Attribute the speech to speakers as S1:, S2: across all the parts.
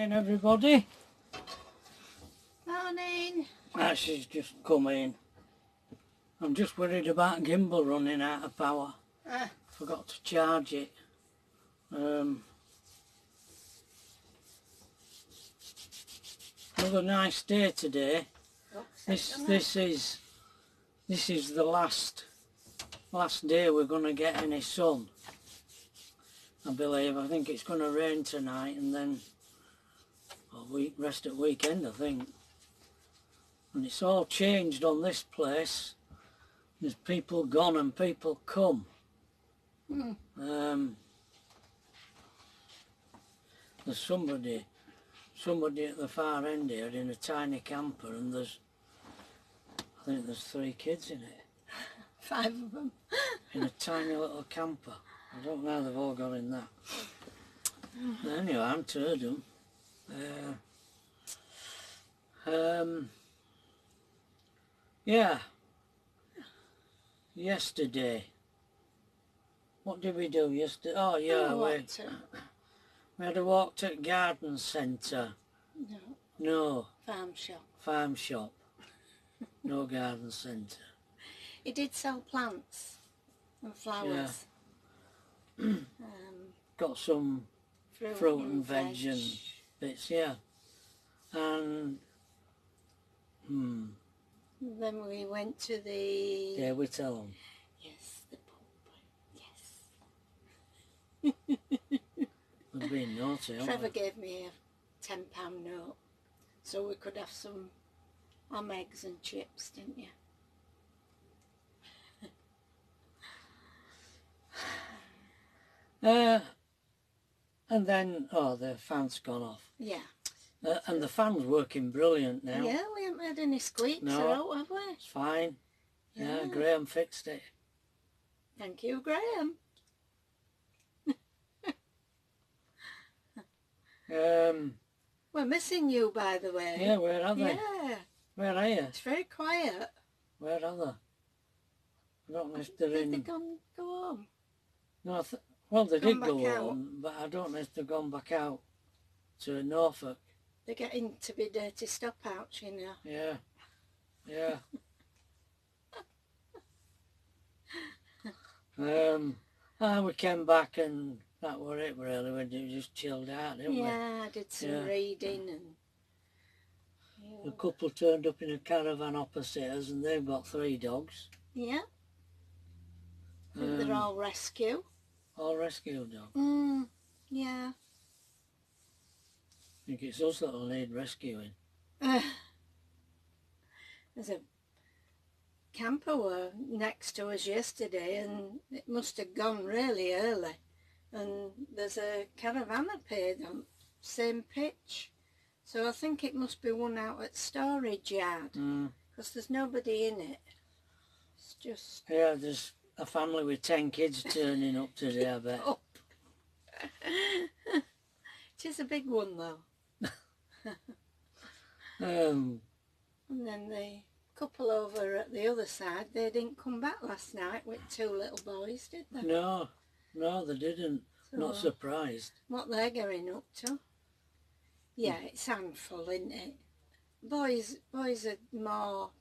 S1: Morning everybody.
S2: Morning.
S1: She's just come in. I'm just worried about gimbal running out of power. Forgot to charge it. Another nice day today. This is the last day we're going to get any sun. I believe. I think it's going to rain tonight and then rest at weekend, I think. And it's all changed on this place. There's people gone and people come. There's somebody at the far end here in a tiny camper, and I think there's 3 kids in it.
S2: 5 of them.
S1: In a tiny little camper. I don't know how they've all got in that. Anyway, I'm to them. Yeah. Yesterday. What did we do yesterday? Oh yeah, we had a walk to garden centre. No. Farm shop. No garden centre.
S2: He did sell plants and flowers.
S1: Yeah. Got some fruit and veg and bits, yeah. And
S2: then we went to the...
S1: Yeah, we tell them.
S2: Yes, the pub. Yes.
S1: We've been naughty, haven't
S2: Trevor
S1: we?
S2: gave me a £10 note so we could have some ham, eggs and chips, didn't you?
S1: And then, the fan's gone off.
S2: Yeah.
S1: And the fan's working brilliant now.
S2: Yeah, we haven't had any squeaks
S1: No,
S2: out, have we?
S1: It's fine.
S2: Yeah.
S1: Graham fixed it.
S2: Thank you, Graham. We're missing you, by the way.
S1: Yeah, where are they?
S2: Yeah.
S1: Where are you?
S2: It's very quiet.
S1: Where are they? I don't know if they're
S2: Did
S1: in...
S2: they go home?
S1: No, well, they did go
S2: back out.
S1: home, but I don't know if they've gone back out to Norfolk.
S2: They're getting to be dirty stop-outs, you know.
S1: Yeah, yeah. We came back and that were it really. We just chilled out, didn't we?
S2: Yeah, I did some reading and...
S1: The couple turned up in a caravan opposite us and they've got 3 dogs.
S2: Yeah. I think they're all rescue.
S1: All rescue dogs?
S2: Yeah.
S1: I think it's us that'll need rescuing.
S2: There's a camper were next to us yesterday and it must have gone really early. And there's a caravan appeared on same pitch. So I think it must be one out at storage yard. Because there's nobody in it. It's just...
S1: Yeah, there's a family with 10 kids turning up today, I bet.
S2: It is a big one though.
S1: Um,
S2: And then the couple over at the other side, they didn't come back last night with 2 little boys, did they?
S1: no, they didn't.
S2: So,
S1: not surprised.
S2: what they're going up to. Yeah, it's handful, isn't it? Boys are more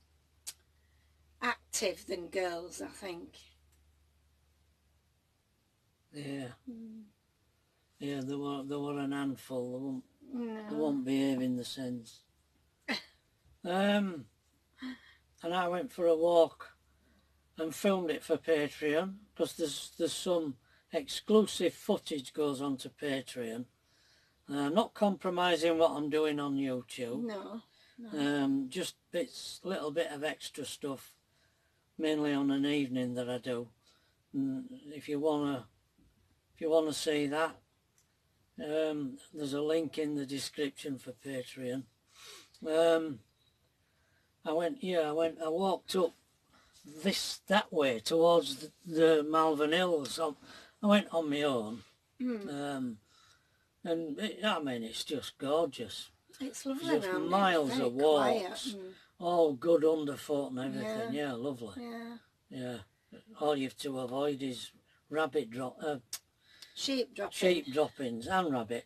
S2: active than girls, I think.
S1: Yeah. Yeah, they were an handful. They
S2: No.
S1: won't behave in the sense. And I went for a walk and filmed it for Patreon because there's some exclusive footage goes onto Patreon. Not compromising what I'm doing on YouTube.
S2: No.
S1: Just little bit of extra stuff, mainly on an evening that I do. If you wanna see that, there's a link in the description for Patreon. I walked up that way towards the Malvern Hills. I went on my own. And it's just gorgeous.
S2: It's lovely.
S1: Just miles of walks, all good underfoot and everything. Yeah, lovely.
S2: Yeah.
S1: All you have to avoid is sheep
S2: Sheep droppings.
S1: Sheep droppings and rabbit.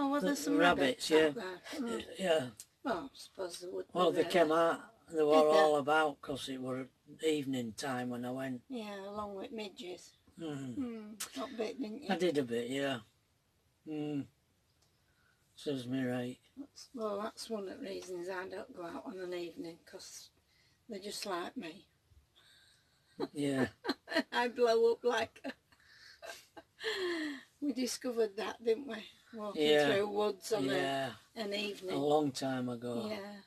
S2: Oh, well, there's some
S1: rabbits,
S2: out there.
S1: Yeah.
S2: Well, I suppose they would be
S1: Well, they
S2: really.
S1: came out, they were
S2: Did they?
S1: all about, because it were evening time when I went.
S2: Yeah, along with midges.
S1: Mm.
S2: Not bit, didn't you?
S1: I did a bit, yeah. Serves me right.
S2: That's one of the reasons I don't go out on an evening, because they're just like me.
S1: Yeah.
S2: I blow up like... We discovered that, didn't we? Walking through woods on an evening.
S1: A long time ago.
S2: Yeah.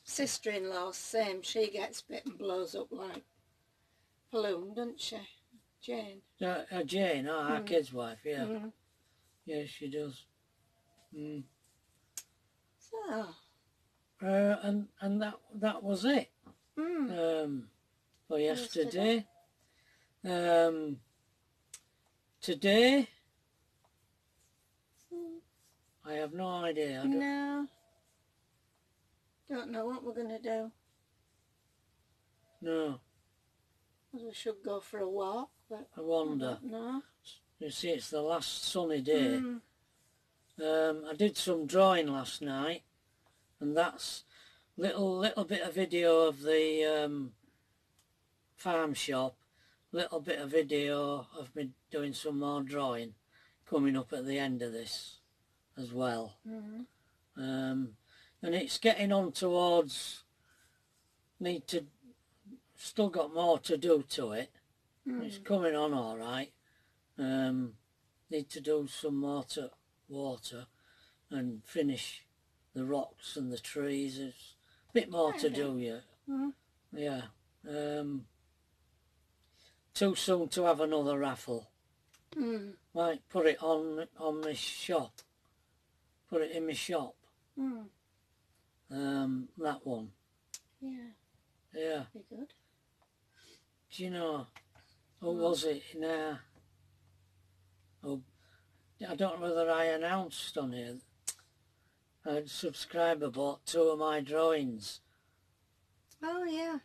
S2: Sister-in-law, same. She gets bit and blows up like a balloon, doesn't she? Jane.
S1: Jane, our kid's wife, yeah. Yeah, she does.
S2: So.
S1: And that was it. For yesterday. Today, I have no idea.
S2: Don't know what we're going to do.
S1: No.
S2: We should go for a walk, but
S1: I wonder.
S2: No.
S1: You see, it's the last sunny day. I did some drawing last night, and that's little bit of video of the farm shop, little bit of video of me doing some more drawing coming up at the end of this as well. And it's getting on towards still got more to do to it. It's coming on all right. Need to do some more to water and finish the rocks and the trees. There's a bit more to do yet. Yeah. Too soon to have another raffle. Might put it on my shop. Put it in my shop. That one.
S2: Yeah.
S1: Yeah.
S2: Be good.
S1: Do you know, who was it in I don't know whether I announced on here. A subscriber bought 2 of my drawings.
S2: Oh yeah.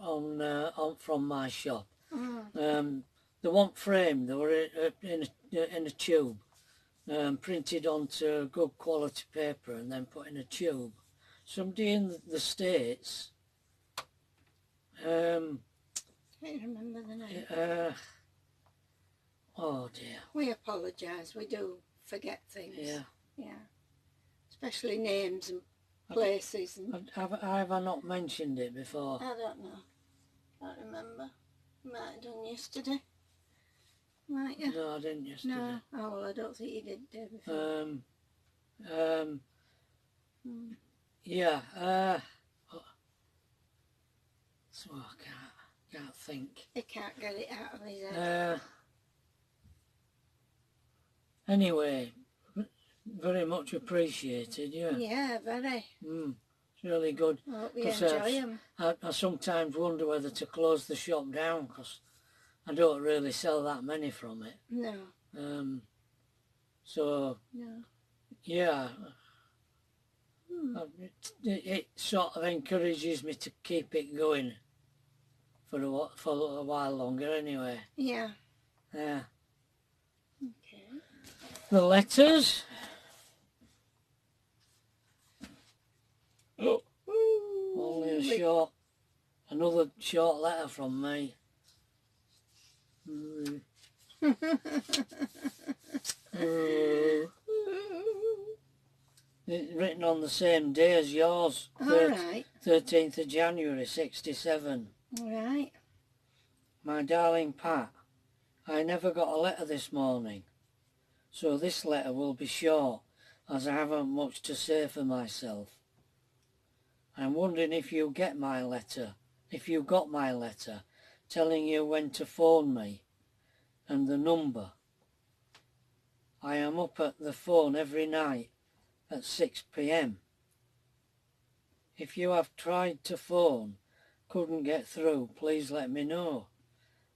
S1: On from my shop. They weren't framed. They were in a tube, printed onto good quality paper and then put in a tube. Somebody in the States.
S2: Can't remember the name.
S1: Oh dear.
S2: We apologise. We do forget things.
S1: Yeah.
S2: Yeah. Especially names and places. And
S1: Have I not mentioned it before?
S2: I don't know. Can't remember. Might have done yesterday. Might you?
S1: No, I didn't yesterday.
S2: No. Oh well, I don't think you did do before.
S1: Yeah. So I can't think.
S2: He can't get it out of his head.
S1: Anyway, very much appreciated. Yeah.
S2: Yeah, very.
S1: It's really good.
S2: I hope you enjoy them.
S1: I sometimes wonder whether to close the shop down because I don't really sell that many from it.
S2: No.
S1: So.
S2: No.
S1: Yeah. It sort of encourages me to keep it going for a while longer anyway.
S2: Yeah.
S1: Yeah.
S2: Okay.
S1: The letters. Only another short letter from me. It's written on the same day as yours.
S2: Alright.
S1: 13th of January 67.
S2: Alright.
S1: My darling Pat, I never got a letter this morning, so this letter will be short as I haven't much to say for myself. I'm wondering if you got my letter telling you when to phone me and the number. I am up at the phone every night at 6 p.m. If you have tried to phone, couldn't get through, please let me know.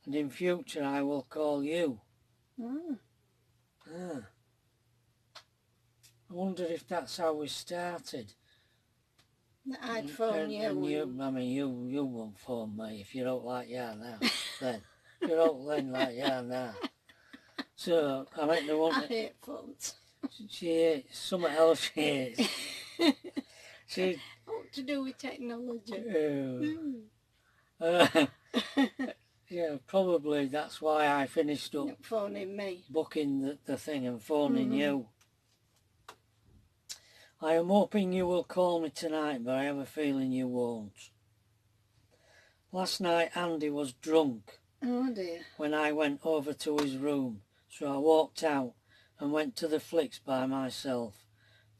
S1: And in future I will call you. I wonder if that's how we started.
S2: I'd phone you.
S1: And you won't phone me if you're out like you are now. Then. You're out then like you are now. So, I hate phones. She hates something else. She hates. She.
S2: What to do with technology?
S1: Yeah, probably that's why I finished up
S2: Phoning me.
S1: booking the thing and phoning you. I am hoping you will call me tonight, but I have a feeling you won't. Last night Andy was drunk.
S2: Oh dear.
S1: When I went over to his room, so I walked out and went to the flicks by myself.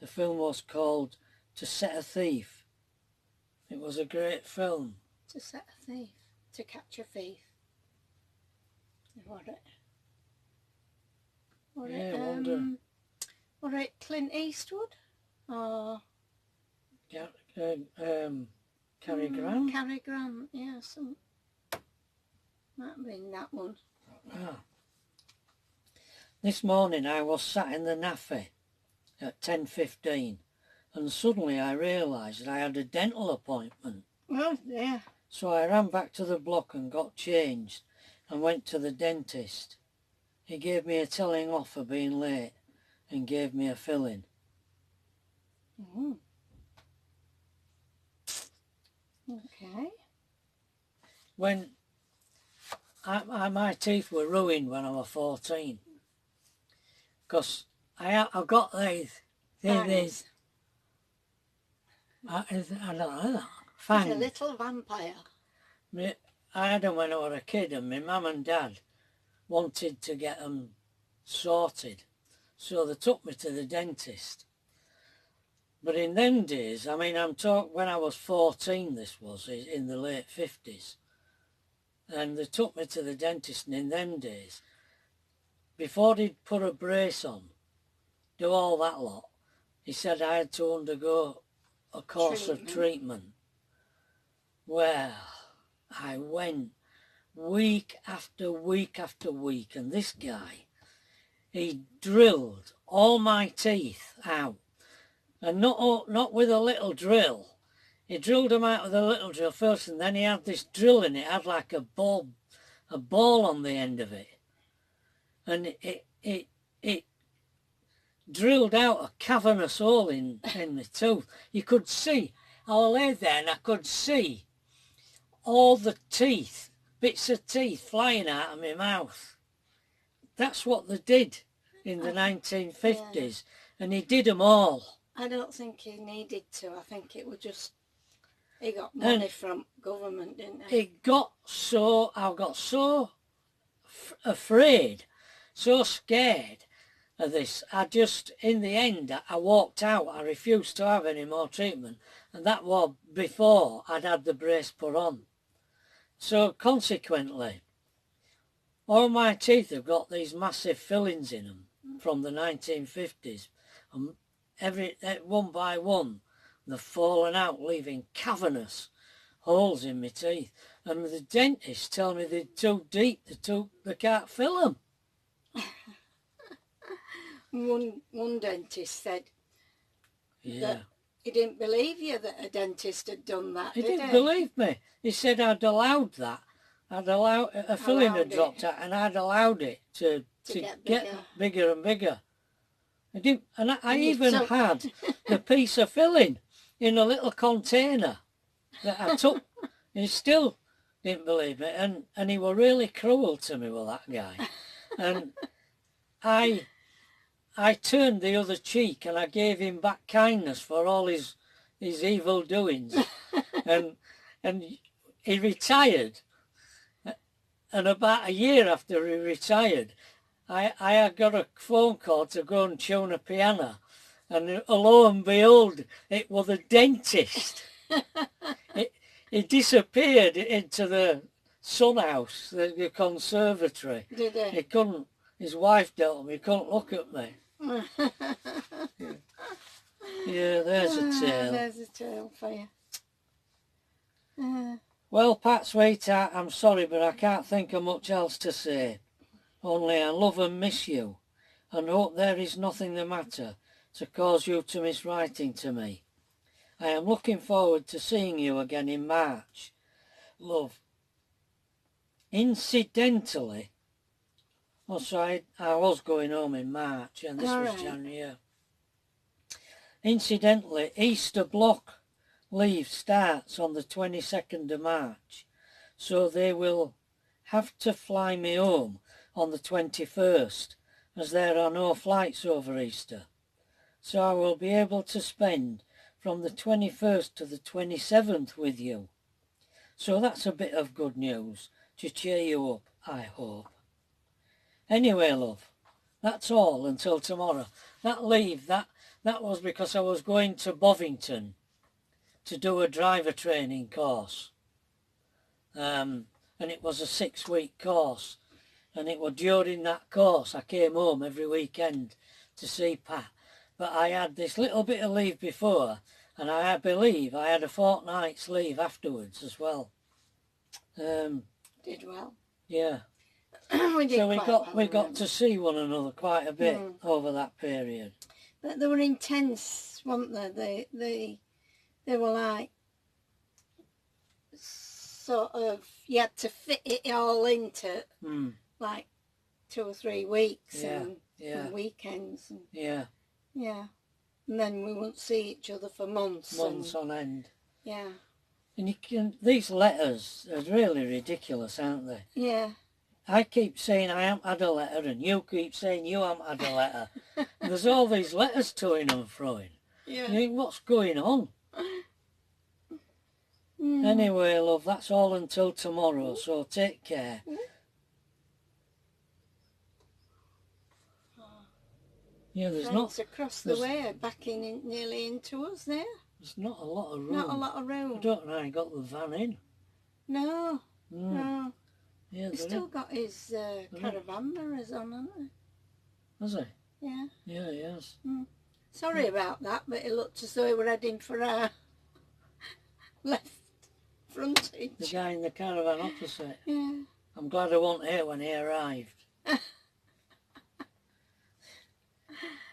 S1: The film was called To Set a Thief. It was a great film.
S2: To set a thief. To catch a thief. What it Clint Eastwood? Or
S1: Cary Grant?
S2: Cary Grant, yeah, some might have been that one.
S1: Ah. This morning I was sat in the naffy at 10:15 and suddenly I realised that I had a dental appointment.
S2: Oh dear.
S1: So I ran back to the block and got changed and went to the dentist. He gave me a telling off for being late and gave me a filling.
S2: Okay.
S1: When my teeth were ruined when I was 14, because I got these I don't know, fangs.
S2: He's a little vampire.
S1: I had them when I was a kid, and my mum and dad wanted to get them sorted, so they took me to the dentist. But in them days, I mean, I'm talking when I was 14, this was in the late 50s, and they took me to the dentist, and in them days, before they'd put a brace on, do all that lot, he said I had to undergo a course of treatment. Well, I went week after week after week, and this guy, he drilled all my teeth out. And not with a little drill. He drilled them out with a little drill first, and then he had this drill in it. It had like a ball on the end of it. And it drilled out a cavernous hole in the tooth. You could see, I lay there and I could see all the teeth, bits of teeth flying out of my mouth. That's what they did in the 1950s. And he did them all.
S2: I don't think he needed to. I think it was just, he got money from government, didn't he?
S1: I got so afraid, so scared of this. I just, in the end, I walked out. I refused to have any more treatment. And that was before I'd had the brace put on. So consequently, all my teeth have got these massive fillings in them from the 1950s. And one by one, they've fallen out, leaving cavernous holes in my teeth. And the dentist tell me they're too deep, they can't fill them.
S2: One dentist said that he didn't believe you that a dentist had done that,
S1: He didn't believe me. He said I'd allowed that. I'd allowed a filling had dropped out, and I'd allowed it to get bigger and bigger. I even had the piece of filling in a little container that I took. He still didn't believe it, and he was really cruel to me with that guy. And I turned the other cheek and I gave him back kindness for all his evil doings. and he retired. And about a year after he retired, I had got a phone call to go and tune a piano, and lo and behold, it was the dentist. He disappeared into the sun house, the conservatory.
S2: Did he?
S1: He couldn't, his wife dealt him, he couldn't look at me. Yeah, there's a tale.
S2: There's a tale for you.
S1: Well, Pat, sweetheart, I'm sorry, but I can't think of much else to say. Only I love and miss you, and hope there is nothing the matter to cause you to miss writing to me. I am looking forward to seeing you again in March. Love. Incidentally, Also, I was going home in March, and this was
S2: Alright.
S1: January. Yeah. Incidentally, Easter block leave starts on the 22nd of March, so they will have to fly me home on the 21st, as there are no flights over Easter. So I will be able to spend from the 21st to the 27th with you. So that's a bit of good news to cheer you up, I hope. Anyway, love, that's all until tomorrow. That leave, that was because I was going to Bovington to do a driver training course. And it was a 6-week course. And it was during that course I came home every weekend to see Pat. But I had this little bit of leave before, and I believe I had a fortnight's leave afterwards as well.
S2: Did well.
S1: Yeah.
S2: We did
S1: So we
S2: quite
S1: got to see one another quite a bit over that period.
S2: But they were intense, weren't they? They were like, sort of, you had to fit it all into like 2 or 3 weeks and weekends. And,
S1: yeah.
S2: And then we wouldn't see each other for months.
S1: On end.
S2: Yeah.
S1: And these letters are really ridiculous, aren't they?
S2: Yeah.
S1: I keep saying I haven't had a letter, and you keep saying you haven't had a letter. And there's all these letters toing and froing.
S2: Yeah.
S1: You think, what's going on? Anyway, love, that's all until tomorrow, so take care. Yeah, there's
S2: Friends across the way are backing in, nearly into us there.
S1: There's not a lot of room.
S2: Not a lot of room.
S1: I don't know how he got the van in.
S2: No. No.
S1: Yeah,
S2: He's still got his caravan mirrors on, hasn't he?
S1: Has he?
S2: Yeah.
S1: Yeah, he has.
S2: Sorry about that, but it looked as though we were heading for our left frontage.
S1: The guy in the caravan opposite.
S2: Yeah.
S1: I'm glad I wasn't here when he arrived.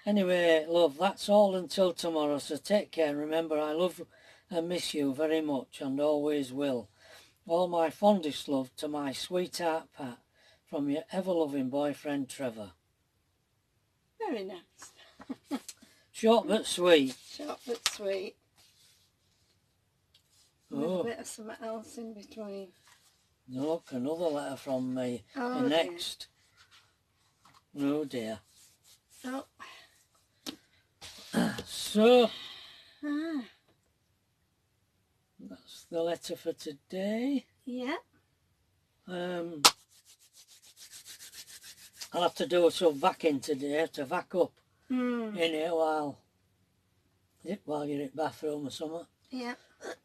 S1: Anyway, love, that's all until tomorrow, so take care. And remember, I love and miss you very much and always will. All my fondest love to my sweetheart Pat, from your ever-loving boyfriend Trevor.
S2: Very nice.
S1: Short but sweet.
S2: Short but sweet. With a bit of something else in between.
S1: Look, another letter from me.
S2: Oh,
S1: The next. Oh dear.
S2: Oh.
S1: So, that's the letter for today.
S2: Yeah.
S1: I'll have to do some vacuuming today to vac up in here while you're in the bathroom or something.
S2: Yeah.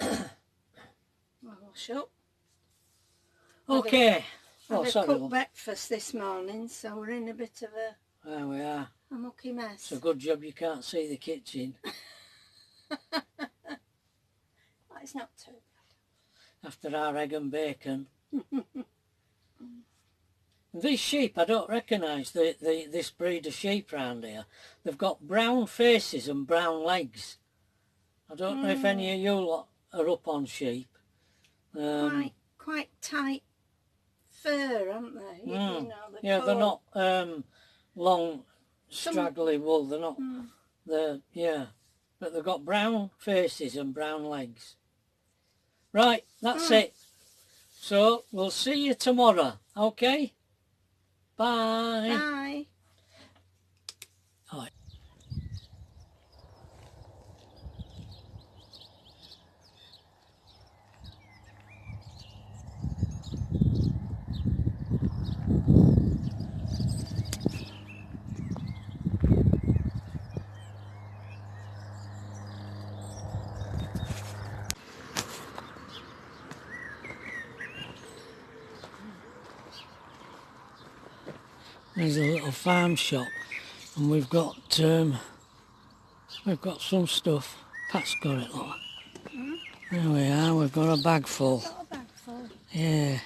S2: Well, wash up.
S1: Okay.
S2: I had
S1: Sorry,
S2: cooked
S1: love.
S2: breakfast this morning, so we're in a bit of
S1: There we are.
S2: a mucky mess.
S1: It's a good job you can't see the kitchen.
S2: Well, it's not too bad.
S1: After our egg and bacon. These sheep, I don't recognise this breed of sheep round here. They've got brown faces and brown legs. I don't know if any of you lot are up on sheep.
S2: Quite tight fur, aren't they? You know,
S1: yeah, they're not long, straggly wool. They're not. But they've got brown faces and brown legs. Right, that's it. So we'll see you tomorrow. Okay. Bye.
S2: Bye.
S1: All right. There's a little farm shop, and we've got some stuff. Pat's got it, look. There we are. We've got a bag full.
S2: Got a bag full.
S1: Yeah.